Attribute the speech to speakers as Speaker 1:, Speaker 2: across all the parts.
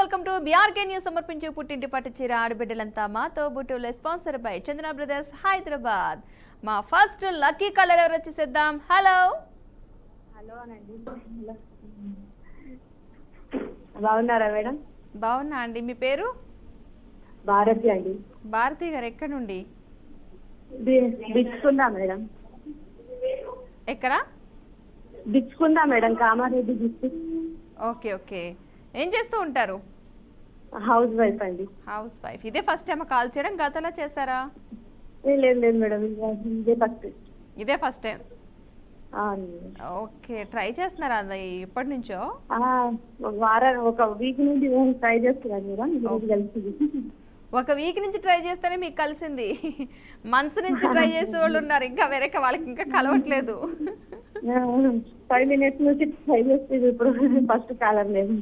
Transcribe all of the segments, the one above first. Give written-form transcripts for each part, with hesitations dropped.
Speaker 1: Welcome to BRK news. సమర్పించే పుట్టింటి పట్టు చీర ఆడబిడ్డలంతా మాతో బుట్టులో sponsor by Chandana brothers Hyderabad. మా ఫస్ట్ లక్కీ కలర్ ఎవరు వచ్చేసేద్దాం. హలో
Speaker 2: హలో అనండి. బాగున్నారా మేడం?
Speaker 1: బాగున్నా అండి. మీ పేరు?
Speaker 2: భారతి అండి.
Speaker 1: భారతి గారు ఎక్కడ నుండి?
Speaker 2: బిచ్చుకుందా మేడం.
Speaker 1: ఎక్కడ?
Speaker 2: Bichkunda madam, Kamareddy district.
Speaker 1: Okay okay. ఏం చేస్తూ ఉంటారు?
Speaker 2: హౌస్ వైఫ్ అండి.
Speaker 1: House wife. ఇదే ఫస్ట్ టైం కాల్ చేయడం, గతంలో చేస్తారా?
Speaker 2: లేదు లేదు మేడం, ఇదే ఫస్ట్.
Speaker 1: ఇదే ఫస్ట్ టైం. ఓకే, ట్రై చేస్తున్నారా అది ఎప్పటి నుంచో?
Speaker 2: ఒక వీక్ నుండి ట్రై చేస్తున్నాను మేడం. ఈరోజు కలిసింది.
Speaker 1: ఒక వీక్ నుంచి ట్రై చేస్తేనే మీకు కలిసింది. మంత్స్ నుంచి ట్రై చేసే వాళ్ళు ఉన్నారు, ఇంకా వేరే వాళ్ళకి ఇంకా కలవట్లేదు.
Speaker 2: 5 minutes నుంచి ట్రై చేస్తుంది, ఇప్పుడు ఫస్ట్ కాలర్ లేదు.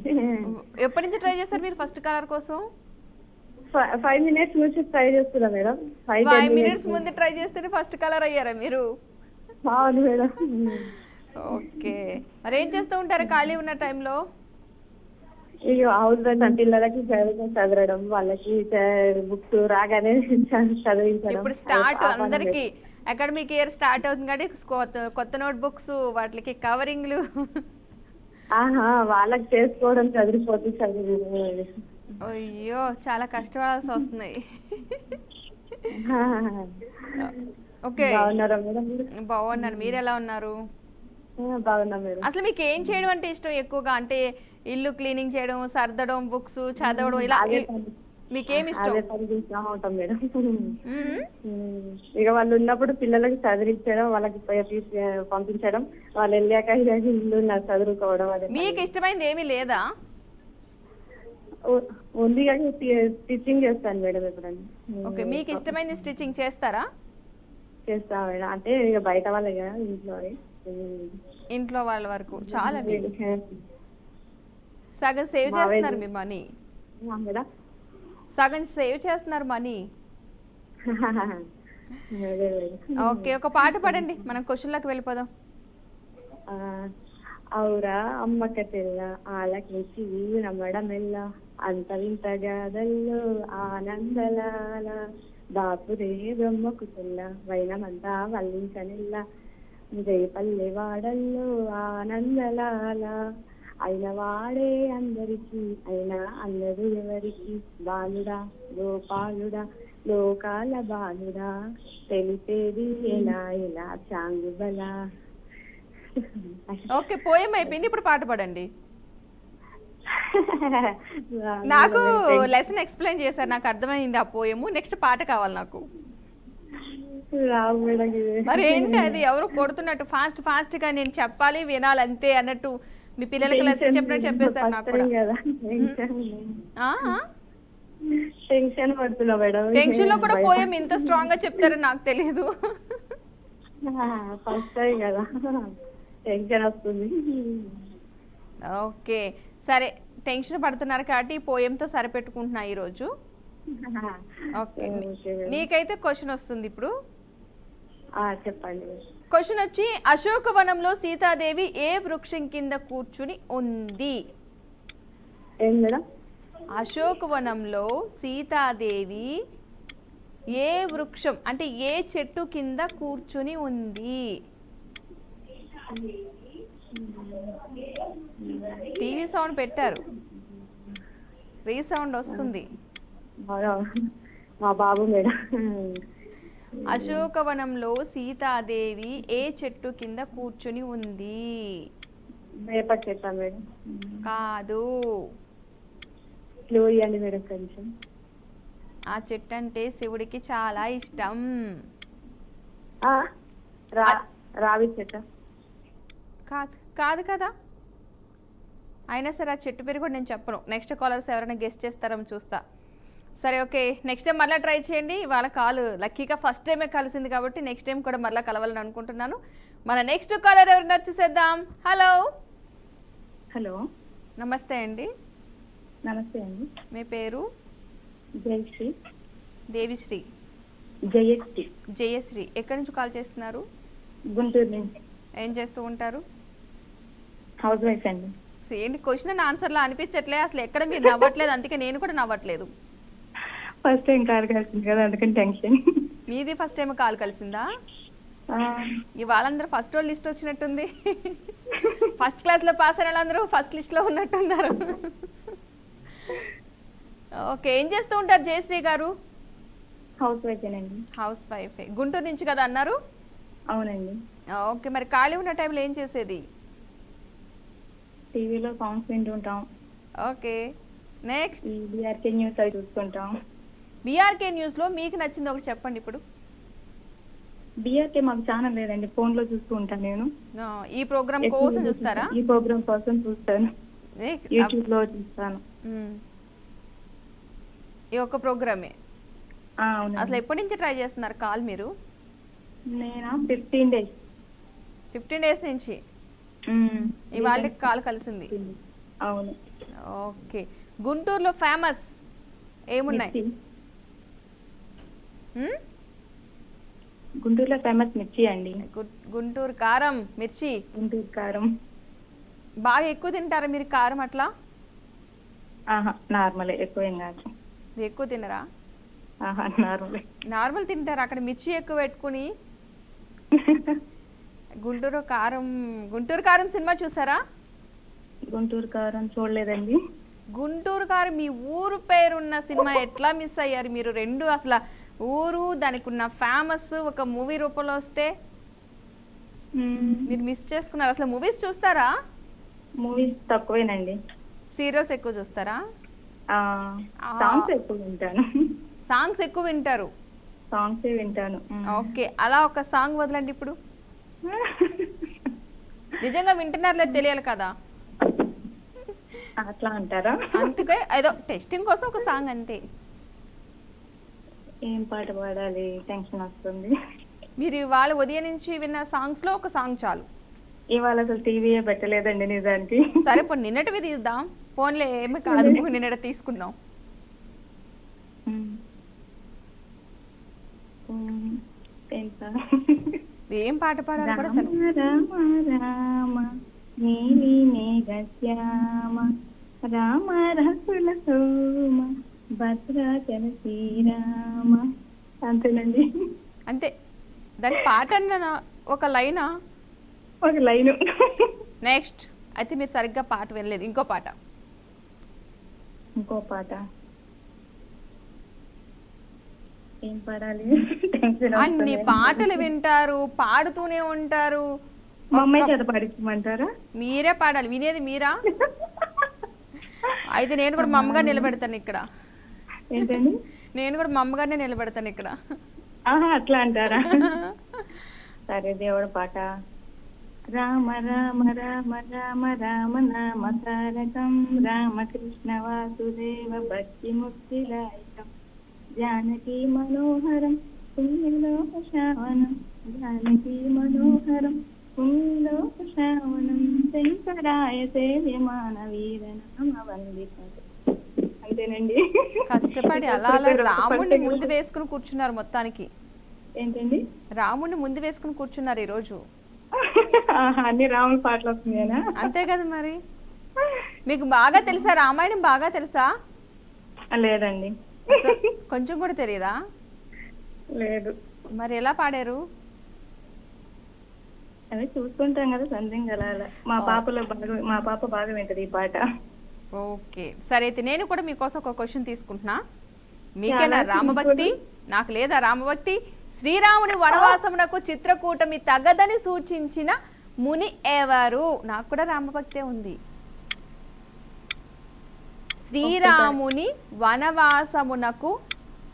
Speaker 1: ఎప్పటి నుంచి ట్రై చేస్తారు మీరు ఫస్ట్ కాలర్ కోసం?
Speaker 2: 5 minutes నుంచి ట్రై చేస్తున్నా మేడం.
Speaker 1: 5 minutes ముందు ట్రై చేస్తేనే ఫస్ట్ కాలర్ అయ్యారా మీరు?
Speaker 2: అవును మేడం.
Speaker 1: ఓకే, మరి ఏం చేస్తూ ఉంటారు ఖాళీ ఉన్న టైంలో?
Speaker 2: ఇక హౌస్ వైఫ్ అంటే పిల్లలకి చదవడం, వాళ్ళకి బుక్స్ రాగానే చదివించడం.
Speaker 1: ఇప్పుడు స్టార్ట్ అందరికి అకాడమిక్ ఇయర్ స్టార్ట్ అవుతుంది కాబట్టి కొత్త నోట్ బుక్స్, వాటికి కవరింగ్లు.
Speaker 2: వాళ్ళకి చేసుకోవడం చదివిపోతుంది. చదివి
Speaker 1: అయ్యో, చాలా కష్టపడాల్సి వస్తున్నాయి. ఓకే,
Speaker 2: బాగున్నారా మేడం?
Speaker 1: బాగున్నాను. మీరు ఎలా ఉన్నారు?
Speaker 2: బాగున్నా మేడం.
Speaker 1: అసలు మీకు ఏం చేయడం అంటే ఇష్టం ఎక్కువగా? అంటే ఇల్లు క్లీనింగ్ చేయడం, సర్దడం, బుక్స్ చదవడం, ఇలా మీకేమి ఇష్టం?
Speaker 2: ఉంటాం మేడం. ఇక వాళ్ళు ఉన్నప్పుడు పిల్లలకి చదివించడం, వాళ్ళకి పంపించడం, వాళ్ళు వెళ్ళాక ఇల్లు చదువుకోవడం.
Speaker 1: మీకు ఇష్టమైంది ఏమీ లేదా?
Speaker 2: ఉంది కానీ స్టిచ్చింగ్ చేస్తాను మేడం ఎప్పుడన్నా.
Speaker 1: ఓకే, మీకు ఇష్టమైంది స్టిచ్చింగ్ చేస్తారా?
Speaker 2: చేస్తా మేడం. అంటే ఇక బయట వాళ్ళే కదా,
Speaker 1: ఇంట్లో వాళ్ళ వరకు చాలా. సగం సేవ్ చేస్తున్నారు మీ మనీ. సగం సేవ్ చేస్తున్నారు మనీ. ఓకే, ఒక పాట పాడండి, మనం క్వశ్చన్లోకి వెళ్ళిపోదాం.
Speaker 2: అవురా అమ్మక తెల్ల ఆలకించి నమ్మడమెల్ల అంత వింత గాథల్లో ఆనందలాల బాపురే బ్రహ్మకు తెల్ల వైనమంతా వల్లించనిల్ల జయపల్లె వాడల్లో ఆనందలాల అయిన వాడే అందరికి అయినా అందరూ ఎవరికి బాలుడా గోపాలుడా లోకాల బాలుడా తెలిపేది ఎలా ఎలా చాంగుబలా.
Speaker 1: ఓకే, పోయం అయిపోయింది, ఇప్పుడు పాట పాడండి. నాకు లెసన్ ఎక్స్ప్లెయిన్ చేశారు, నాకు అర్థమైంది ఆ పోయము. నెక్స్ట్ పాట కావాలి నాకు. మరి ఏంటి అది? ఎవరు కొడుతున్నట్టు ఫాస్ట్ ఫాస్ట్ గా నేను చెప్పాలి, వినాలి అంతే అన్నట్టు మీ పిల్లలకి లెసన్ చెప్పినట్టు చెప్పేశారు. నాకు కూడా టెన్షన్ లో కూడా పోయం ఇంత స్ట్రాంగ్ గా చెప్తారని నాకు తెలియదు. ఓకే సరే, టెన్షన్ పడుతున్నారు కాబట్టి పోయంతో సరిపెట్టుకుంటున్నా ఈరోజు. ఓకే, మీకైతే క్వశ్చన్ వస్తుంది ఇప్పుడు.
Speaker 2: చెప్పండి.
Speaker 1: క్వశ్చన్ వచ్చి, అశోకవనంలో సీతాదేవి ఏ వృక్షం కింద కూర్చుని ఉంది? అశోకవనంలో సీతాదేవి ఏ వృక్షం అంటే ఏ చెట్టు కింద కూర్చుని ఉంది? టీవీ సౌండ్ పెట్టారు, రీసౌండ్ వస్తుంది.
Speaker 2: మా బాబు మేడం.
Speaker 1: అశోకవనంలో సీతాదేవి ఏ చెట్టు కింద కూర్చుని ఉంది?
Speaker 2: వేప చెట్టు మేడం.
Speaker 1: కాదు.
Speaker 2: మేడం కొంచెం.
Speaker 1: ఆ చెట్టు అంటే శివుడికి చాలా ఇష్టం.
Speaker 2: రావి చెట్టు
Speaker 1: కాదు. కాదు కదా, అయినా సరే ఆ చెట్టు పేరు కూడా నేను చెప్పను. నెక్స్ట్ కాలర్స్ ఎవరైనా గెస్ట్ చేస్తారని చూస్తా. సరే ఓకే, నెక్స్ట్ టైం మళ్ళీ ట్రై చేయండి. వాళ్ళ కాల్ లక్కీగా ఫస్ట్ టైమే కలిసింది కాబట్టి నెక్స్ట్ టైం కూడా మళ్ళీ కలవాలని అనుకుంటున్నాను. మన నెక్స్ట్ కాలర్ ఎవరైనా చూసేద్దాం. హలో.
Speaker 2: హలో,
Speaker 1: నమస్తే అండి.
Speaker 2: నమస్తే అండి.
Speaker 1: మీ పేరు?
Speaker 2: జయశ్రీ.
Speaker 1: దేవిశ్రీ.
Speaker 2: జయశ్రీ.
Speaker 1: జయశ్రీ. ఎక్కడి నుంచి కాల్ చేస్తున్నారు?
Speaker 2: గుంటూరు నుంచి.
Speaker 1: ఏం చేస్తూ ఉంటారు?
Speaker 2: హౌస్ వైఫ్ అండి.
Speaker 1: ఏంటి క్వశ్చన్ అండ్ ఆన్సర్లో అనిపించట్లే, అసలు ఎక్కడ మీరు నవ్వట్లేదు, అందుకే నేను కూడా నవ్వట్లేదు.
Speaker 2: ఫస్ట్ టైం కాల్ కలిసింది కదా అందుకని టెన్షన్.
Speaker 1: మీది ఫస్ట్ టైం కాల్ కలిసిందా? ఇవాళందరూ ఫస్ట్ రోజు లిస్ట్ వచ్చినట్టుంది. ఫస్ట్ క్లాస్లో పాస్ అయిన వాళ్ళందరూ ఫస్ట్ లిస్ట్లో ఉన్నట్టున్నారు. ఓకే, ఏం చేస్తూ ఉంటారు జయశ్రీ గారు?
Speaker 2: హౌస్ వైఫేనండి.
Speaker 1: హౌస్ వైఫే. గుంటూరు నుంచి కదా అన్నారు?
Speaker 2: అవునండి.
Speaker 1: ఓకే, మరి ఖాళీ ఉన్న టైంలో ఏం చేసేది?
Speaker 2: టీవీలో సాంగ్స్ వింటుంటాం.
Speaker 1: ఓకే, నెక్స్ట్
Speaker 2: ఈ బీఆర్కే న్యూస్ అవి చూస్తుంటాం.
Speaker 1: బీఆర్కే న్యూస్లో మీకు నచ్చింది ఒకటి చెప్పండి ఇప్పుడు.
Speaker 2: బీఆర్కే మాకు ఛానల్ లేదండి, ఫోన్ లో చూస్తూ ఉంటాను నేను.
Speaker 1: ఈ ప్రోగ్రామ్ కోసం చూస్తారా?
Speaker 2: ఈ ప్రోగ్రామ్ కోసం చూస్తాను, యూట్యూబ్ లో చూస్తాను.
Speaker 1: ఈ ఒక్క ప్రోగ్రామే
Speaker 2: అవును.
Speaker 1: అసలు ఎప్పటి నుంచి ట్రై చేస్తున్నారు కాల్ మీరు?
Speaker 2: నేను 15 days.
Speaker 1: 15 days నుంచి ఇవాళ కాల్ కలిసింది.
Speaker 2: అవును.
Speaker 1: ఓకే, గుంటూరులో ఫేమస్ ఏమున్నాయి?
Speaker 2: గుంటూరులో ఫేమస్ మిర్చి అండి.
Speaker 1: గుంటూరు కారం, మిర్చి.
Speaker 2: గుంటూరు కారం
Speaker 1: బాగా ఎక్కువ తింటారా మీరు కారం అట్లా?
Speaker 2: నార్మలే, ఎక్కువ ఏం కాదు.
Speaker 1: ఎక్కువ తినరా?
Speaker 2: నార్మలే.
Speaker 1: నార్మల్ తింటారా? అక్కడ మిర్చి ఎక్కువ పెట్టుకుని. గుంటూరు కారం సినిమా చూసారా?
Speaker 2: గుంటూరు కారం చూడలేదండి.
Speaker 1: గుంటూరు కారం మీ ఊరు పేరున్న సినిమా ఎట్లా మిస్ అయ్యారు మీరు? రెండు అసలు ఊరు, దానికి ఉన్న ఫేమస్ ఒక మూవీ రూపంలో వస్తే మీరు మిస్ చేసుకున్నారు. అసలు మూవీస్ చూస్తారా?
Speaker 2: మూవీస్ తక్కువేనండి.
Speaker 1: సీరియల్స్ ఎక్కువ చూస్తారా?
Speaker 2: సాంగ్స్ ఎక్కువ వింటాను.
Speaker 1: సాంగ్స్ ఎక్కువ వింటారు?
Speaker 2: సాంగ్స్ వింటాను.
Speaker 1: ఓకే, అలా ఒక సాంగ్ వదలండి ఇప్పుడు. నిజంగా వింటున్నారులే తెలియాలి కదా.
Speaker 2: అట్లా అంటారా?
Speaker 1: అందుకే ఏదో టెస్టింగ్ కోసం ఒక సాంగ్ అంతే.
Speaker 2: ఏం పాట పాడాలి, టెన్షన్ వస్తుంది.
Speaker 1: మీరు ఇవాళ ఉదయం నుంచి విన్న సాంగ్స్ లో ఒక సాంగ్ చాలు.
Speaker 2: ఇవాళ అసలు టీవీయే పెట్టలేదండి నిజానికి.
Speaker 1: సరే, ఇప్పుడు నిన్నటివి తీద్దాం. ఫోన్లే ఏమి కాదు, నిన్నటి తీసుకుందాం. ఏం పాట పాడాలి కూడా సరే.
Speaker 2: రామ రామ నీలి మేఘశ్యామ రామ రకుల సోమ భద్రాచల శ్రీరామ. అంతేనండి.
Speaker 1: అంతే. దాని పాట అన్న ఒక లైనా?
Speaker 2: ఒక లైను.
Speaker 1: నెక్స్ట్ అయితే మీరు సరిగ్గా పాట వినలేదు. ఇంకో పాట.
Speaker 2: ఇంకో పాట ఏం పాడాలి?
Speaker 1: అన్ని పాటలు వింటారు, పాడుతూనే ఉంటారు.
Speaker 2: మా అమ్మాయి చేత పాడించమంటారా?
Speaker 1: మీరే పాడాలి. వినేది మీరా? అయితే నేను కూడా మా అమ్మగారు నిలబెడతాను ఇక్కడ.
Speaker 2: ఏంటండి?
Speaker 1: నేను కూడా మా అమ్మగారినే నిలబెడతాను ఇక్కడ.
Speaker 2: అట్లా అంటారా? సరే, దేవుడు పాట. రామ రామ రామ రామ రామ నామ తారకం రామకృష్ణ వాసుదేవ భక్తి ముక్తిదాయకం జానకి మనోహరం పుణ్యలోక శ్రావణం జానకి మనోహరం పుణ్యలోక శ్రావణం శంకరాయ సేవ్యమాన వీర నామ వందితం. అంతేనండి.
Speaker 1: కష్టపడి అలా అలా రాముడిని ముందు వేసుకుని కూర్చున్నారు మొత్తానికి.
Speaker 2: ఏంటండి?
Speaker 1: రాముడిని ముందు వేసుకుని కూర్చున్నారు ఈ రోజు.
Speaker 2: అన్ని రాముడి పాటలు వస్తున్నాయనా?
Speaker 1: అంతే కదా మరి. మీకు బాగా తెలుసా రామాయణం? బాగా తెలుసా?
Speaker 2: లేదండి.
Speaker 1: కొంచెం కూడా తెలియదా?
Speaker 2: లేదు.
Speaker 1: మరి ఎలా పాడారు?
Speaker 2: అదే చూసుకుంటాం కదా, సంథింగ్ అలా అలా. మా పాప బాగా వింటది ఈ పాట.
Speaker 1: ఓకే, సరే అయితే నేను కూడా మీకోసం ఒక క్వశ్చన్ తీసుకుంటున్నా. మీకేనా రామభక్తి? నాకు లేదా రామభక్తి? శ్రీరాముని వనవాసమునకు చిత్రకూటమి తగదని సూచించిన ముని ఎవరు? నాకు కూడా రామభక్తే ఉంది. శ్రీరాముని వనవాసమునకు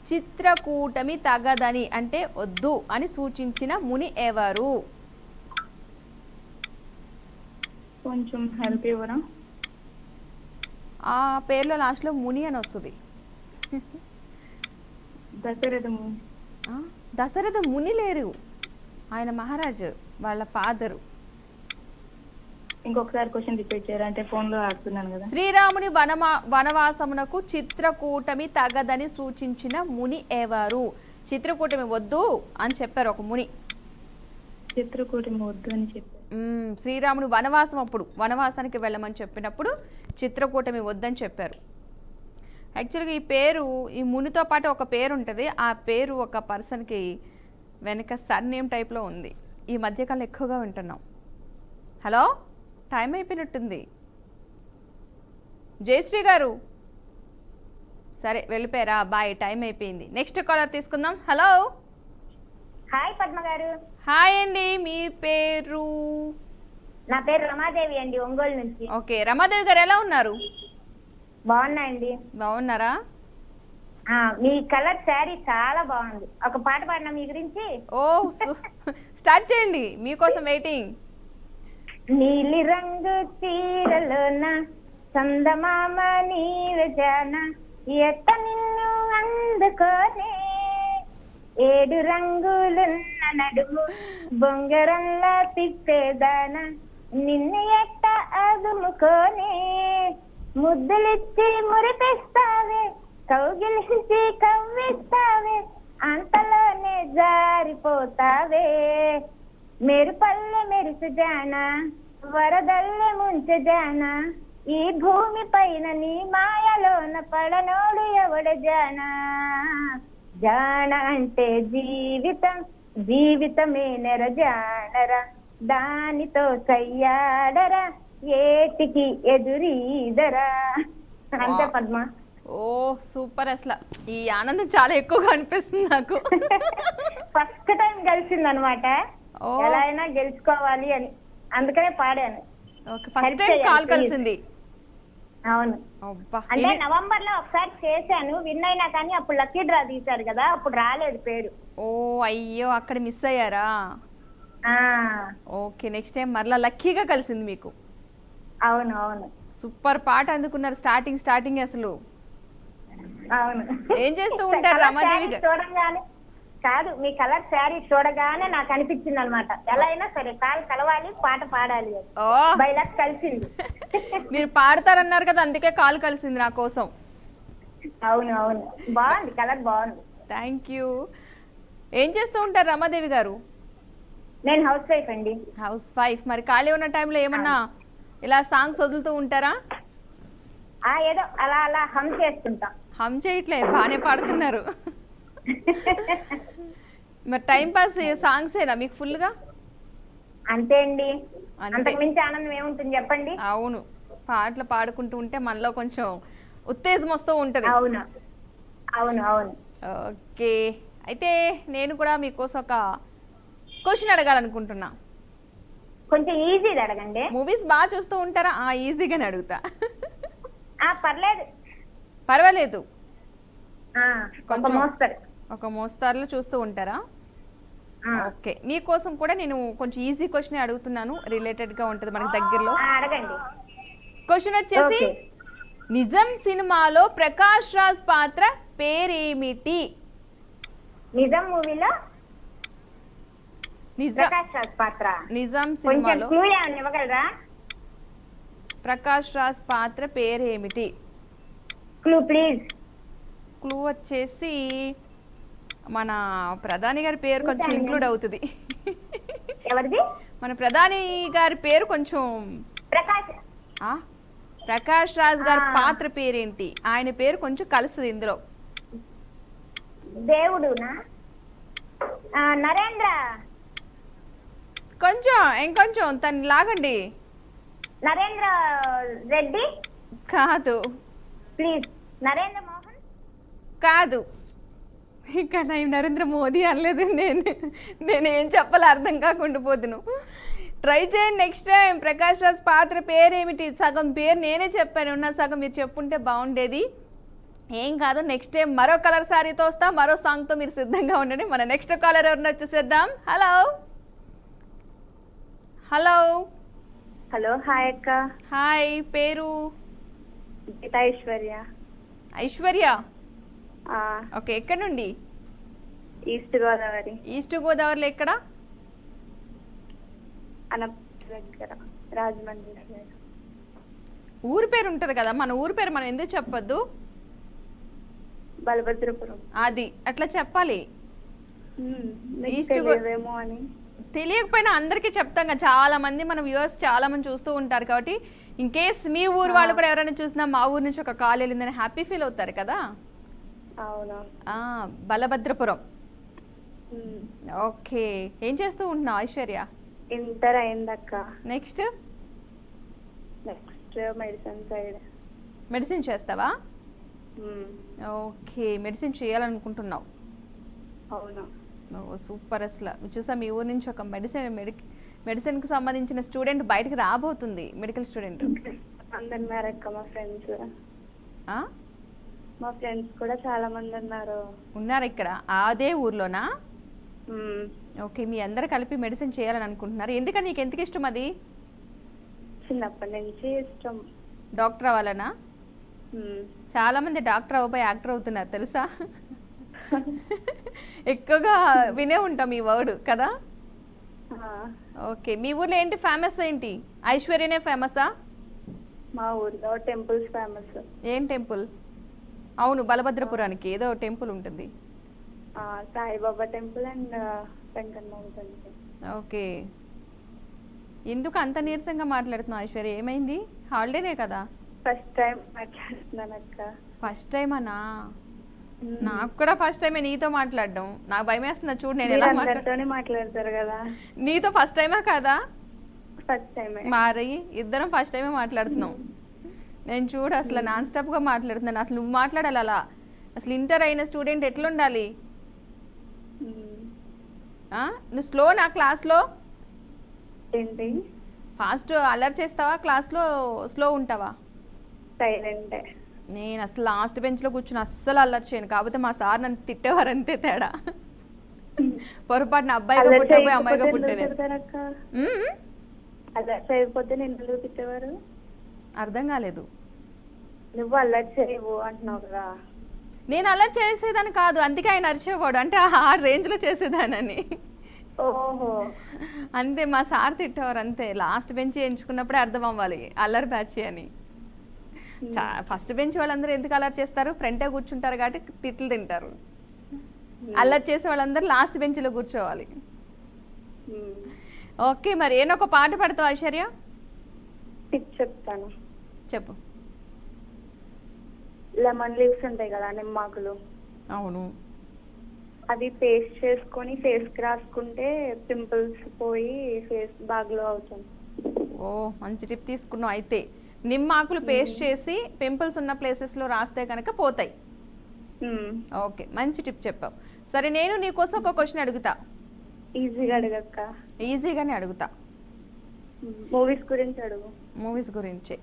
Speaker 1: చిత్రకూటమి తగదని అంటే వద్దు అని సూచించిన ముని ఎవరు?
Speaker 2: కొంచెం హెల్ప్ ఇవ్వరా?
Speaker 1: ఆ పేర్లో లాస్ట్లో ముని అని వస్తుంది. దశరథ ముని లేరు, ఆయన మహారాజు వాళ్ళ ఫాదరు.
Speaker 2: ఇంకొకసారి క్వశ్చన్ రిపీట్ చేయరా? అంటే ఫోన్లో ఆడుతున్నాను కదా.
Speaker 1: శ్రీరాముని వనవాసమునకు చిత్రకూటమి తగదని సూచించిన ముని ఎవరు? చిత్రకూటమి వద్దు అని చెప్పారు ఒక ముని.
Speaker 2: చిత్రకూటమి వద్దు అని చెప్పారు.
Speaker 1: శ్రీరాముడు వనవాసం అప్పుడు వనవాసానికి వెళ్ళమని చెప్పినప్పుడు చిత్రకూటమి వద్దని చెప్పారు. యాక్చువల్గా ఈ పేరు ఈ మునితో పాటు ఒక పేరు ఉంటుంది. ఆ పేరు ఒక పర్సన్కి వెనక సర్నేమ్ టైప్లో ఉంది. ఈ మధ్యకాలం ఎక్కువగా వింటున్నాం. హలో, టైం అయిపోయినట్టుంది. జయశ్రీ గారు సరే వెళ్ళిపోయారా? బాయ్, టైం అయిపోయింది. నెక్స్ట్ కాలర్ తీసుకుందాం. హలో.
Speaker 3: హాయ్ పద్మ గారు.
Speaker 1: హాయ్ అండి, మీ పేరు?
Speaker 3: నా పేరు రమాదేవి అండి, ఒంగోలు నుంచి.
Speaker 1: ఓకే, రమాదేవి గారు ఎలా ఉన్నారు?
Speaker 3: బాగున్నా అండి.
Speaker 1: బాగున్నారా?
Speaker 3: మీ కలర్ శారీ చాలా బాగుంది. ఒక పాట పాడినా మీ గురించి.
Speaker 1: ఓ స్టార్ట్ చేయండి, మీకోసం వెయిటింగ్.
Speaker 3: నీలి రంగు చీరలోన చందమామ నీవే జాన ఎట్ట నిన్ను అందుకోనే, 7 రంగులున్న నడుము బొంగరంలా తిప్పేదాన నిన్ను ఎట్ట అదుముకోనే, ముద్దులిచ్చి మురిపిస్తావే కౌగిలించి కవ్విస్తావే అంతలోనే జారిపోతావే, మెరుపల్లె మెరుసు జాన వరదల్లె ముంచె జాన ఈ భూమి పైన నీ మాయలోన పడనోడు ఎవడ జాన, జాన అంటే జీవితం జీవితమే నెర జానరా దానితో కయ్యాడరా ఏటికి ఎదురీదరా. అంతే పద్మ.
Speaker 1: ఓ సూపర్, అసలు ఈ ఆనందం చాలా ఎక్కువగా అనిపిస్తుంది నాకు.
Speaker 3: ఫస్ట్ టైం గెలిచింది అనమాట, ఎలా అయినా గెలుచుకోవాలి అని అందుకనే పాడాను.
Speaker 1: ఫస్ట్ టైం కాల్ కలిసింది.
Speaker 3: అవును, అంటే నవంబర్ లో ఒకసారి చేశాను, విన్ అయినా కానీ అప్పుడు లక్కీ డ్రా తీశారు కదా, అప్పుడు రాలేదు పేరు.
Speaker 1: ఓ అయ్యో, అక్కడ మిస్ అయ్యారా? ఓకే, నెక్స్ట్ టైం మరలా లక్కీగా కలిసింది మీకు.
Speaker 3: అవును అవును,
Speaker 1: సూపర్ పాట అందుకున్నారు స్టార్టింగ్ అసలు.
Speaker 3: అవును.
Speaker 1: ఏం చేస్తూ ఉంటారు రమాదేవి గారు?
Speaker 3: చూడంగానే కాదు, మీ కలర్ శారీ చూడగానే నాకు అనిపించింది అనమాట, ఎలా అయినా సరే కాల్ కలవాలి, పాట పాడాలి. బై లక్ కలిసింది.
Speaker 1: మీరు పాడతారన్నారు కదా, అందుకే కాల్ కలిసింది నా కోసం.
Speaker 3: అవును అవును, బాగుంది, కలర్ బాగుంది.
Speaker 1: Thank you. ఏం చేస్తూ ఉంటారు రమాదేవి గారు?
Speaker 3: నేను హౌస్ వైఫ్ అండి.
Speaker 1: House wife. మరి ఖాళీ ఉన్న టైంలో ఏమన్నా ఇలా సాంగ్స్ వదులుతూ ఉంటారా?
Speaker 3: ఏదో అలా అలా హమ్ చేస్తుంటాం.
Speaker 1: హమ్ చేయట్లే, బాగానే పాడుతున్నారు. మరి టైం పాస్ సాంగ్స్ ఏనా మీకు ఫుల్గా?
Speaker 3: అంతే అండి, అంతకు మించి ఆనందం ఏముంటుంది చెప్పండి.
Speaker 1: అవును, పాటలు పాడుకుంటూ ఉంటే మనలో కొంచెం ఉత్తేజం వస్తూ ఉంటది.
Speaker 3: అవును అవును అవును.
Speaker 1: ఓకే, అయితే నేను కూడా మీకోసం ఒక క్వశ్చన్ అడగాలనుకుంటున్నా.
Speaker 3: కొంచెం ఈజీగా అడగండి.
Speaker 1: మూవీస్ బాగా చూస్తూ ఉంటారా? ఈజీగానే అడుగుతా. పర్వాలేదు, ఒక మోస్తారులో చూస్తూ ఉంటారా? ఓకే, మీకోసం కూడా నేను కొంచెం ఈజీ క్వశ్చన్ అడుగుతున్నాను, రిలేటెడ్ గా ఉంటుంది మనకి దగ్గరలో.
Speaker 3: అడగండి.
Speaker 1: క్వశ్చన్ వచ్చేసి, నిజం సినిమాలో ప్రకాష్ రాజ్ పాత్ర పేరేమిటి?
Speaker 3: నిజం మూవీలో ప్రకాష్ రాజ్ పాత్ర.
Speaker 1: నిజం సినిమాలో
Speaker 3: ఇవ్వగలరా?
Speaker 1: ప్రకాష్ రాజ్ పాత్ర పేరేమిటి?
Speaker 3: Clue please.
Speaker 1: క్లూ వచ్చేసి మన ప్రధాని గారి పేరు కొంచెం ఇంక్లూడ్ అవుతుంది.
Speaker 3: ఎవరిది?
Speaker 1: మన ప్రధాని గారి పేరు కొంచెం. ప్రకాష్ రాజ్ గారి పాత్ర పేరేంటి? ఆయన పేరు కొంచెం కలుస్తుంది ఇందులో.
Speaker 3: దేవుడునా? నరేంద్ర.
Speaker 1: ఇంకొంచెం తను లాగండి.
Speaker 3: నరేంద్ర రెడ్డి
Speaker 1: కాదు.
Speaker 3: ప్లీజ్. నరేంద్ర మోహన్
Speaker 1: కాదు. ఇంకా నరేంద్ర మోదీ అనలేదు. నేను ఏం చెప్పాలో అర్థం కాకుండా పోతును. ట్రై చేయండి నెక్స్ట్ టైం. ప్రకాష్ రాజ్ పాత్ర పేరేమిటి? సగం పేరు నేనే చెప్పాను, ఉన్న సగం మీరు చెప్పుంటే బాగుండేది. ఏం కాదు, నెక్స్ట్ టైం మరో కలర్ శారీతో వస్తా, మరో సాంగ్తో మీరు సిద్ధంగా ఉండండి. మన నెక్స్ట్ కాలర్ ఎవరిని వచ్చేసేద్దాం. Hello hello
Speaker 2: hello. హాయ్ అక్క.
Speaker 1: హాయ్, పేరు?
Speaker 2: ఐశ్వర్య.
Speaker 1: ఐశ్వర్య, ఓకే. ఎక్కడి నుండి?
Speaker 2: ఈస్ట్ గోదావరి.
Speaker 1: ఈస్ట్ గోదావరిలో ఎక్కడ?
Speaker 2: దగ్గర రాజమండ్రి.
Speaker 1: ఊరి పేరు ఉంటది కదా, మన ఊరి పేరు మనం ఎందుకు చెప్పొద్దు?
Speaker 2: బలభద్రపురం.
Speaker 1: అది అట్లా చెప్పాలి.
Speaker 2: ఈస్ట్ గోదావరి అని.
Speaker 1: తెలియకపోయినా అందరికీ చెప్తాం కదా, చాలా మంది మన వ్యూవర్స్ చాలా మంది చూస్తూ ఉంటారు కాబట్టి ఇన్ కేస్ మీ ఊరు వాళ్ళు కూడా ఎవరైనా చూసినా మా ఊరు నుంచి ఒక కాల్ వెళ్ళిందని హ్యాపీ ఫీల్ అవుతారు కదా.
Speaker 2: అవునా.
Speaker 1: బలభద్రపురం. ఓకే, ఏం చేస్తూ ఉంటున్నావు ఐశ్వర్య?
Speaker 2: ఇంటర్ అయిందక్క.
Speaker 1: Next
Speaker 2: medicine side.
Speaker 1: మెడిసిన్ చేస్తావా? ఓకే, మెడిసిన్ చేయాలనుకుంటున్నావు.
Speaker 2: అవును.
Speaker 1: ఓ సూపర్. అసలు చూసా మీ ఊరు నుంచి ఒక మెడిసిన్కి సంబంధించిన స్టూడెంట్ బయటకు రాబోతుంది, మెడికల్ స్టూడెంట్.
Speaker 2: ఉన్నారక్క మా ఫ్రెండ్స్. మా ఫ్రెండ్స్ కూడా చాలా మంది ఉన్నారు.
Speaker 1: ఉన్నారు ఇక్కడ అదే ఊర్లోనా? ఓకే, మీ అందరు కలిపి మెడిసిన్ చేయాలని అనుకుంటున్నారు. ఎందుకని నీకు ఎందుకు ఇష్టం అది?
Speaker 2: చిన్నప్పటి నుంచి ఇష్టం.
Speaker 1: డాక్టర్ అవ్వాలనా? చాలా మంది డాక్టర్ అవ్వబోయి యాక్టర్ అవుతున్నారు తెలుసా. ఎక్కువగా వినే ఉంటాం ఈ వర్డ్ కదా. ఓకే, మీ ఊర్లో ఏంటి ఫేమస్? ఏంటి ఐశ్వర్యనే ఫేమసా?
Speaker 2: మా ఊర్లో టెంపుల్స్ ఫేమస్.
Speaker 1: ఏం టెంపుల్? అవును, బలభద్రపురానికి ఏదో టెంపుల్ ఉంటుంది.
Speaker 2: Saibaba temple and Venkannamma temple.
Speaker 1: Okay, ఎందుకు అంత నీరసంగా మాట్లాడుతున్నావు ఐశ్వర్య? ఏమైంది? హాలిడేనే కదా.
Speaker 2: ఫస్ట్ టైం మాట్లాడుతున్నాను అక్క.
Speaker 1: ఫస్ట్ టైం అనా? నాకు కూడా ఫస్ట్ టైమే నీతో మాట్లాడడం. నాకు భయం వేస్తున్నా చూడు, నేను ఎలా
Speaker 2: మాట్లాడతారు కదా.
Speaker 1: నీతో ఫస్ట్ టైమా కాదా?
Speaker 2: ఫస్ట్ టైమే.
Speaker 1: మరి ఇద్దరం ఫస్ట్ టైమే మాట్లాడుతున్నాం. నేను చూడు అసలు నాన్ స్టాప్గా మాట్లాడుతున్నాను. అసలు నువ్వు మాట్లాడాలి అలా. అసలు ఇంటర్ అయిన స్టూడెంట్ ఎట్లుండాలి? నువ్వు స్లో నా క్లాస్లో?
Speaker 2: ఏంటి?
Speaker 1: ఫాస్ట్ అల్లరి చేస్తావా క్లాస్లో? స్లో ఉంటావా?
Speaker 2: సైలెంట్.
Speaker 1: నేను అసలు లాస్ట్ బెంచ్లో కూర్చుని అస్సలు అల్లరి చేయను. కాకపోతే మా సార్ నన్ను తిట్టేవారు అంతే తేడా. పొరపాటున అబ్బాయిగా పుట్టబోయి అమ్మాయిగా పుట్టాను.
Speaker 2: తిట్టేవారు.
Speaker 1: అర్థం కాలేదు.
Speaker 2: నువ్వు అల్లరి చేయవు అంటున్నావు కదా.
Speaker 1: నేను అల్లరి చేసేదాన్ని కాదు, అందుకే ఆయన అరిచేవాడు. అంటే ఆ రేంజ్లో చేసేదానని.
Speaker 2: ఓహో,
Speaker 1: అంతే. మా సార్ తిట్టేవారు అంతే. లాస్ట్ బెంచ్ ఎంచుకున్నప్పుడే అర్థం అవ్వాలి అల్లరి బ్యాచ్ అని. ఫస్ట్ బెంచ్ వాళ్ళందరూ ఎందుకు అల్లరి చేస్తారు? ఫ్రంటే కూర్చుంటారు కాబట్టి తిట్లు తింటారు. అల్లరి చేసే వాళ్ళందరూ లాస్ట్ బెంచ్లో కూర్చోవాలి. ఓకే, మరి ఏదో ఒక పాట పాడతావు ఐశ్వర్య?
Speaker 2: చెప్తాను,
Speaker 1: చెప్పు.
Speaker 2: లెమన్ లీవ్స్ ఉంటాయి కదా, నిమ్మాకులు.
Speaker 1: అవును.
Speaker 2: అది పేస్ట్ చేసుకొని ఫేస్ కి రాసుకుంటే పింపుల్స్ పోయి ఫేస్ బాగా గ్లో అవుతుంది.
Speaker 1: ఓ, మంచి టిప్ తీసుకున్నావు. అయితే నిమ్మాకులు పేస్ట్ చేసి పింపుల్స్ ఉన్న ప్లేసెస్లో రాస్తే కనుక పోతాయి. ఓకే, మంచి టిప్ చెప్పావు. సరే, నేను నీకోసం ఒక క్వశ్చన్ అడుగుతా.
Speaker 2: ఈజీగా అడగక్క.
Speaker 1: ఈజీగానే అడుగుతా.
Speaker 2: మూవీస్ గురించి అడుగు.
Speaker 1: మూవీస్ గురించి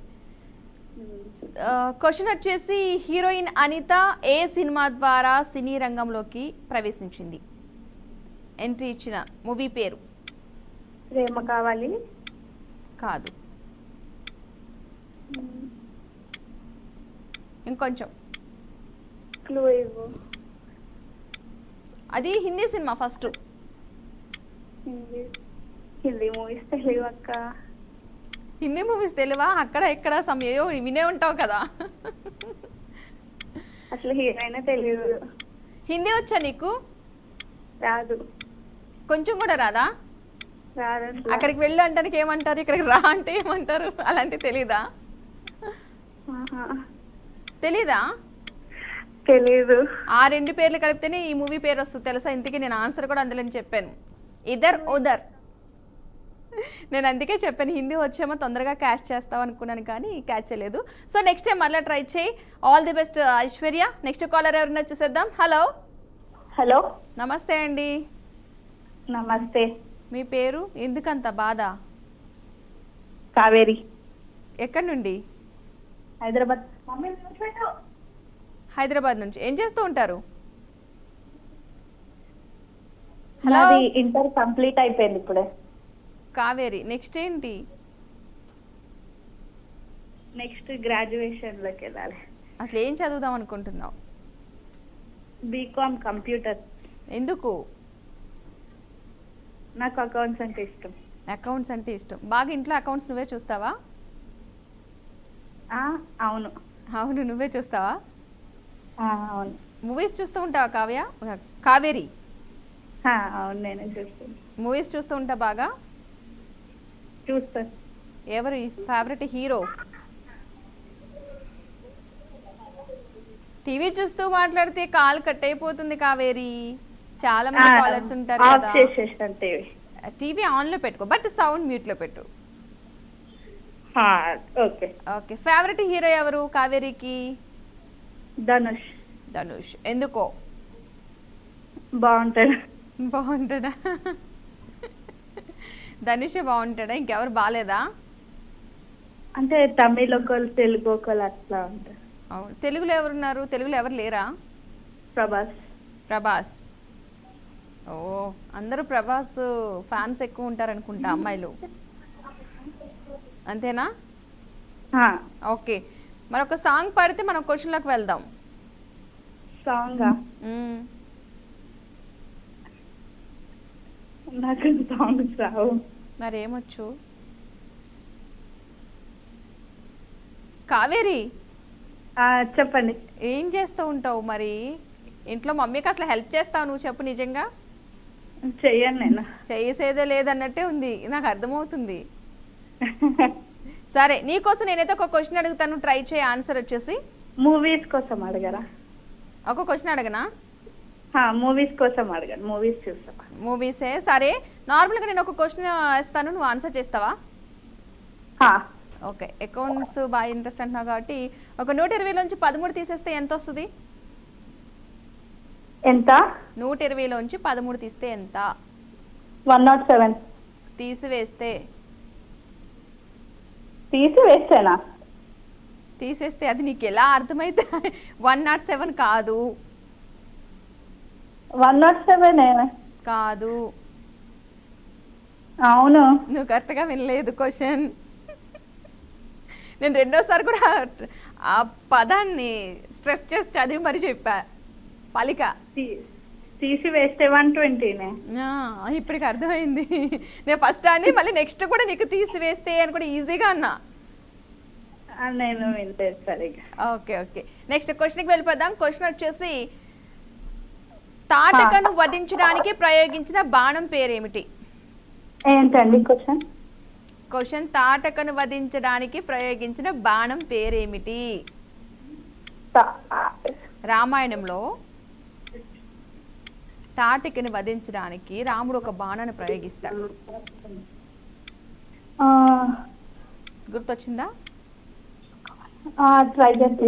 Speaker 1: క్వశ్చన్ వచ్చేసి, హీరోయిన్ అనిత ఏ సినిమా ద్వారా సినీ రంగంలోకి ప్రవేశించింది? ఎంట్రీ ఇచ్చిన మూవీ పేరు.
Speaker 2: ప్రేమ కావాలి.
Speaker 1: కాదు, ఇంకొంచెం
Speaker 2: క్లూ ఇవ్వు.
Speaker 1: అది Hindi cinema. First
Speaker 2: Hindi movies తెలియదు అక్క.
Speaker 1: హిందీ మూవీస్ తెలివా? అక్కడ ఎక్కడ సమయం వినే ఉంటావు కదా.
Speaker 2: అసలు హీరోయిన్ తెలియదు.
Speaker 1: హిందీ వచ్చా నీకు?
Speaker 2: రాదు.
Speaker 1: కొంచెం కూడా రాదా?
Speaker 2: రాదు.
Speaker 1: అక్కడికి వెళ్ళి అంటానికి ఏమంటారు, ఇక్కడికి రా అంటే ఏమంటారు, అలాంటి తెలీదా? తెలీదా?
Speaker 2: తెలీదు.
Speaker 1: ఆ రెండు పేర్లు కలిపితేనే ఈ మూవీ పేరు వస్తుంది తెలుసా. ఇంతకీ నేను ఆన్సర్ కూడా అందులో చెప్పాను, ఇదర్ ఉదర్. నేను అందుకే చెప్పాను హిందీ వచ్చేమో తొందరగా క్యాచ్ చేస్తావు అనుకున్నాను, కానీ క్యాచ్ చేయలేదు. సో నెక్స్ట్ టైం మళ్ళీ ట్రై చేయి. All the best Aishwarya. Next caller ఎవరైనా చూసేద్దాం. హలో.
Speaker 2: హలో,
Speaker 1: నమస్తే అండి.
Speaker 2: నమస్తే.
Speaker 1: మీ పేరు? ఎందుకంత బాధ?
Speaker 2: కావేరి.
Speaker 1: ఎక్కడి నుండి?
Speaker 2: హైదరాబాద్.
Speaker 1: హైదరాబాద్ నుంచి. ఏం చేస్తూ ఉంటారు?
Speaker 2: నాది ఇంటర్ కంప్లీట్ అయిపోయింది ఇప్పుడే.
Speaker 1: కావేరి, నెక్స్ట్ ఏంటి?
Speaker 2: నెక్స్ట్ గ్రాడ్యుయేషన్ లోకి వెళ్ళాలి.
Speaker 1: అసలు ఏం చదువుదాం అనుకుంటున్నావు?
Speaker 2: BCom computer.
Speaker 1: ఎందుకు?
Speaker 2: నాకు అకౌంట్స్ అంటే ఇష్టం.
Speaker 1: అకౌంట్స్ అంటే ఇష్టం. బాగా ఇంట్లో అకౌంట్స్ నువ్వే చూస్తావా?
Speaker 2: అవును.
Speaker 1: అవును, నువ్వే చూస్తావా?
Speaker 2: అవును.
Speaker 1: మూవీస్ చూస్తూ ఉంటావా కావేరి?
Speaker 4: అవును నేనే చూస్తాను.
Speaker 1: మూవీస్ చూస్తూ ఉంటా బాగా.
Speaker 4: చూస్తాను.
Speaker 1: ఎవరు ఫేవరెట్ హీరో? టీవీ చూస్తూ మాట్లాడితే కాల్ కట్ అయిపోతుంది కావేరి. చాలా మంది కాలర్స్ ఉంటారు
Speaker 4: ఆఫ్
Speaker 1: కదా.
Speaker 4: చేసేసాను టీవీ.
Speaker 1: టీవీ ఆన్ లో పెట్టుకో, బట్ సౌండ్ మ్యూట్ లో పెట్టు.
Speaker 4: ఓకే.
Speaker 1: ఓకే, ఫేవరెట్ హీరో ఎవరు కావేరికి?
Speaker 4: ధనుష్.
Speaker 1: ధనుష్. ఎందుకో?
Speaker 4: బాగుంటాడు.
Speaker 1: బాగుంటాడా? ధనుషే బాగుంటాడా? ఇంకెవరు బాగాలేదా?
Speaker 4: అంటే తమిళ్ ఒకళ్ళు, తెలుగు ఒకళ్ళు అట్లా ఉంటారు.
Speaker 1: అవును. తెలుగులో ఎవరున్నారు? తెలుగులో ఎవరు లేరా?
Speaker 4: ప్రభాస్.
Speaker 1: ప్రభాస్. ఓ, అందరూ ప్రభాస్ ఫ్యాన్స్ ఎక్కువ ఉంటారు అనుకుంటా అమ్మాయిలు, అంతేనా? ఓకే, మరొక సాంగ్ పాడితే మనం క్వశ్చన్లోకి వెళ్దాం.
Speaker 4: సాంగా?
Speaker 1: మ్మ్.
Speaker 4: నాకు సాంగ్స్ రావు.
Speaker 1: మరేమొచ్చు? కావేరి,
Speaker 4: చెప్పండి.
Speaker 1: ఏం చేస్తూ ఉంటావు మరి ఇంట్లో? మమ్మీకి అసలు హెల్ప్ చేస్తావు నువ్వు? చెప్పు నిజంగా.
Speaker 4: చెయ్యను నేను.
Speaker 1: చేసేదే లేదన్నట్టే ఉంది, నాకు అర్థమవుతుంది. సరే, నీకోసం నేనైతే ఒక క్వశ్చన్ అడుగుతాను, ట్రై చేయి. ఆన్సర్ వచ్చేసి
Speaker 4: మూవీస్ కోసం అడగరా?
Speaker 1: ఒక క్వశ్చన్ అడగనా?
Speaker 4: మూవీస్ కోసం అడగను, మూవీస్ చూస్తా.
Speaker 1: మూవీసే. సరే, నార్మల్గా నేను ఒక క్వశ్చన్ ఇస్తాను, నువ్వు ఆన్సర్ చేస్తావా? ఓకే, అకౌంట్స్ బాగా ఇంట్రెస్ట్ అంటున్నావు కాబట్టి ఒక 120లోంచి 13 తీసేస్తే ఎంత వస్తుంది?
Speaker 4: ఎంత?
Speaker 1: 120లోంచి 13 తీస్తే ఎంత?
Speaker 4: 107.
Speaker 1: తీసివేస్తే?
Speaker 4: తీసివేస్తేనా?
Speaker 1: తీసేస్తే అది నీకు ఎలా అర్థమైతే? 107 కాదు.
Speaker 4: 107
Speaker 1: కాదు.
Speaker 4: అవును.
Speaker 1: నువ్వు కరెక్ట్గా వినలేదు క్వశ్చన్. నేను రెండోసారి కూడా ఆ పదాన్ని స్ట్రెస్ చేసి చదివి మరి చెప్పా. పలిక
Speaker 4: తీసివేస్తే 120.
Speaker 1: ఇప్పటికి అర్థమైంది. నేను ఫస్ట్ అని మళ్ళీ నెక్స్ట్ కూడా నీకు తీసివేస్తే అని కూడా ఈజీగా అన్నా.
Speaker 4: నేను వింటేది సరిగా.
Speaker 1: ఓకే ఓకే, నెక్స్ట్ క్వశ్చన్కి వెళ్ళిపోదాం. క్వశ్చన్ వచ్చేసి, తాటకను వధించడానికి ప్రయోగించిన బాణం పేరేమిటి?
Speaker 4: ఏంటండి క్వశ్చన్?
Speaker 1: క్వశ్చన్, తాటకను వధించడానికి ప్రయోగించిన బాణం పేరేమిటి? రామాయణంలో తాటకని వధించడానికి రాముడు ఒక బాణాన్ని ప్రయోగిస్తాడు. గుర్తొచ్చిందా?
Speaker 4: ట్రై చేస్తే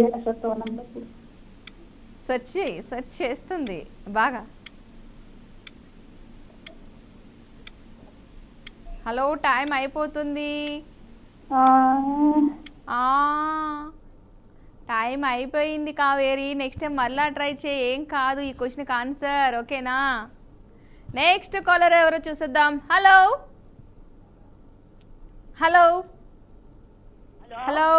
Speaker 1: సెర్చ్ చేస్తుంది బాగా. హలో, టైం అయిపోతుంది. టైం అయిపోయింది కావేరి. నెక్స్ట్ టైం మళ్ళా ట్రై చేయి, ఏం కాదు. ఈ క్వశ్చన్కి ఆన్సర్ ఓకేనా? నెక్స్ట్ కాలర్ ఎవరో చూసేద్దాం. Hello hello hello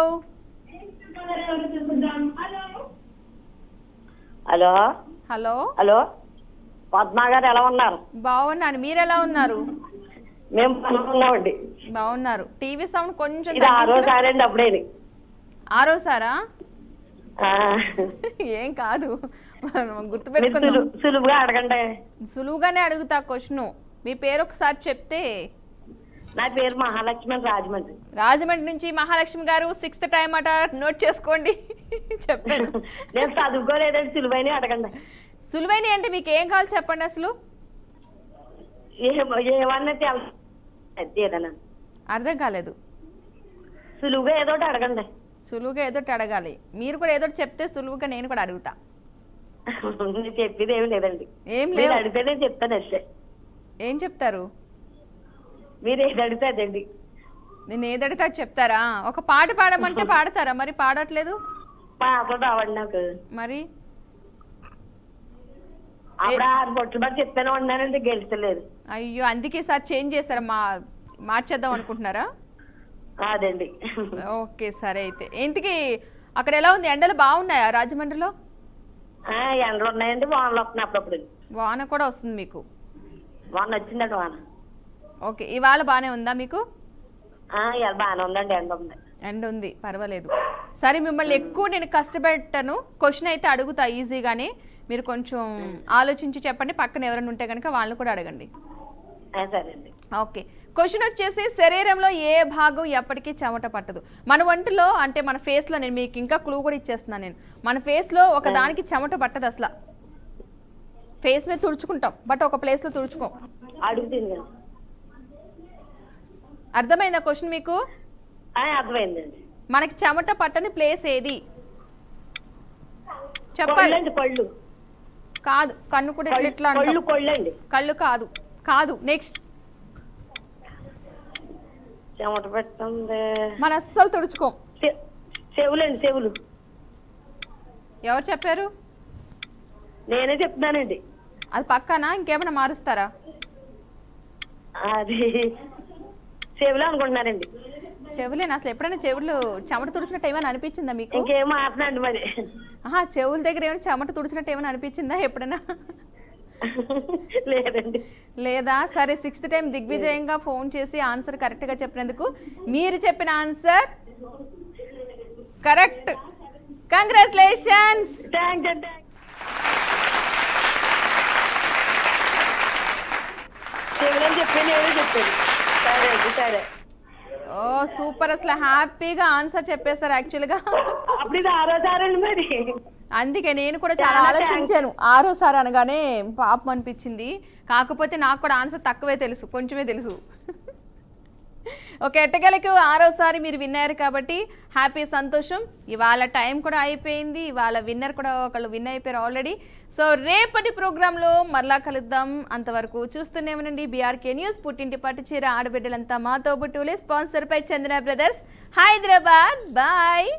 Speaker 5: hello
Speaker 1: hello
Speaker 5: hello Padma గారు ఎలా ఉన్నారు?
Speaker 1: బాగున్నాను, మీరు ఎలా ఉన్నారు?
Speaker 5: మేము ఉన్నామండి.
Speaker 1: బాగున్నారు. టీవీ సౌండ్ కొంచెం
Speaker 5: ఇది ఆరోసారండి అప్పుడేని.
Speaker 1: ఆరోసారా? ఏం కాదు, గుర్తుపెట్టుకుందాం.
Speaker 5: సులువుగా అడగండి.
Speaker 1: సులువుగానే అడుగుతా క్వశ్చన్. మీ పేరు ఒకసారి చెప్తే.
Speaker 5: నా పేరు మహాలక్ష్మి, రాజమండ్రి.
Speaker 1: రాజమండ్రి నుంచి మహాలక్ష్మి గారు. 6th టైం అట, నోట్ చేసుకోండి. చెప్పాను.
Speaker 5: నేను చదువుకోలేదండి, సులువైన అడగండి.
Speaker 1: సులువైన అంటే మీకు ఏం కావాలి చెప్పండి అసలు.
Speaker 5: ఏమన్నా ఏదన్నా
Speaker 1: అర్థం కాలేదు.
Speaker 5: సులువుగా ఏదో ఒకటి అడగండి.
Speaker 1: సులువుగా ఏదో అడగాలి. మీరు కూడా ఏదో చెప్తే సులువుగా నేను కూడా అడుగుతా.
Speaker 5: చెప్పేది ఏమి లేదండి.
Speaker 1: ఏం లేదు.
Speaker 5: అడిగితే నేను చెప్తాను అంతే.
Speaker 1: ఏం చెప్తారు?
Speaker 5: మీరు ఏది అడిగితే అదండి.
Speaker 1: నేను ఏది అడిగితే అది చెప్తారా? ఒక పాట పాడమంటే పాడతారా? మరి పాడట్లేదు.
Speaker 5: పాటలు రావండి నాకు.
Speaker 1: మరి
Speaker 5: అప్పుడు 6 బొట్లు బట్టి చెప్తానే ఉన్నానండి, గెలిచలేదు.
Speaker 1: అయ్యో, అందుకే సార్ చేంజ్ చేస్తారా? మార్చేద్దాం అనుకుంటున్నారా?
Speaker 5: అదండి.
Speaker 1: ఓకే, సరే అయితే. ఇంతకీ అక్కడ ఎలా ఉంది? ఎండలు బాగున్నాయా రాజమండ్రిలో?
Speaker 5: ఎండలు ఉన్నాయండి, వానలు వస్తున్నాయి అప్పుడప్పుడు.
Speaker 1: వాన కూడా వస్తుంది మీకు?
Speaker 5: వాన వచ్చిందండి, వాన.
Speaker 1: ఓకే, ఇవాళ బాగానే ఉందా మీకు?
Speaker 5: బాగానే ఉందండి, ఎండ ఉంది.
Speaker 1: ఎండ ఉంది, పర్వాలేదు. సరే, మిమ్మల్ని ఎక్కువ నేను కష్టపెట్టాను. క్వశ్చన్ అయితే అడుగుతా ఈజీగానే. మీరు కొంచెం ఆలోచించి చెప్పండి, పక్కన ఎవరైనా ఉంటే కనుక వాళ్ళని కూడా అడగండి.
Speaker 5: సరే అండి.
Speaker 1: ఓకే, క్వశ్చన్ వచ్చేసి శరీరంలో ఏ భాగం ఎప్పటికీ చెమట పట్టదు? మన ఒంటిలో అంటే మన ఫేస్లో, నేను మీకు ఇంకా క్లూ కూడా ఇచ్చేస్తున్నాను నేను, మన ఫేస్లో ఒక దానికి చెమట పట్టదు అసలు. ఫేస్ మీద తుడుచుకుంటాం బట్ ఒక ప్లేస్లో తుడుచుకోం.
Speaker 5: అడుగుతుంది.
Speaker 1: అర్థమైందా క్వశ్చన్ మీకు?
Speaker 5: అర్థమైందండి.
Speaker 1: మనకి చెమట పట్టని ప్లేస్ ఏది చెప్పాలి.
Speaker 5: పళ్ళు
Speaker 1: కాదు, కన్ను కూడా ఇట్లా ఇట్లా అంటాం.
Speaker 5: కొళ్ళండి.
Speaker 1: కళ్ళు కాదు. కాదు, నెక్స్ట్.
Speaker 5: చెమట పెట్టండి.
Speaker 1: మన అస్సలు తుడుచుకోం.
Speaker 5: చెవులండి. చెవులు.
Speaker 1: ఎవరు చెప్పారు?
Speaker 5: నేనే చెప్తున్నానండి.
Speaker 1: అది పక్కనా ఇంకేమైనా మారుస్తారా?
Speaker 5: అది చెవులు అనుకుంటున్నారండి.
Speaker 1: చెవులేనా? అసలు ఎప్పుడైనా చెవులు చెమట తుడిచినట్టు ఏమైనా అనిపించిందా మీకు?
Speaker 5: ఇంకేం మాట్లాడండి మరి.
Speaker 1: చెవుల దగ్గర ఏమైనా చెమట తుడిచినట్టు ఏమైనా అనిపించిందా ఎప్పుడైనా?
Speaker 5: లేదండి.
Speaker 1: లేదా? సరే, 6th టైం దిగ్విజయంగా ఫోన్ చేసి ఆన్సర్ కరెక్ట్గా చెప్పినందుకు మీరు చెప్పిన ఆన్సర్ కరెక్ట్. కంగ్రాచులేషన్స్.
Speaker 5: చెవులని చెప్పాను, ఏదో చెప్పాను. సరే అండి. సరే.
Speaker 1: ఓ సూపర్, అసలు హ్యాపీగా ఆన్సర్ చెప్పేశారు యాక్చువల్గా.
Speaker 5: అప్పుడు ఇది 6వ సారండి మరి.
Speaker 1: అందుకే నేను కూడా చాలా ఆలోచించాను. 6వ అనగానే పాపం అనిపించింది. కాకపోతే నాకు కూడా ఆన్సర్ తక్కువే తెలుసు, కొంచెమే తెలుసు. ఓకే, ఎట్టగలకు 6వ మీరు విన్నారు కాబట్టి హ్యాపీ, సంతోషం. ఇవాళ టైం కూడా అయిపోయింది. ఇవాళ విన్నర్ కూడా ఒకళ్ళు విన్ అయిపోయారు ఆల్రెడీ. సో రేపటి ప్రోగ్రాంలో మరలా కలుద్దాం. అంతవరకు చూస్తూనే ఉండండి బీఆర్కే న్యూస్. పుట్టింటి పట్టు చీర ఆడబిడ్డలంతా మాతో బుట్టులే. స్పాన్సర్ పై చందన బ్రదర్స్, హైదరాబాద్. బాయ్.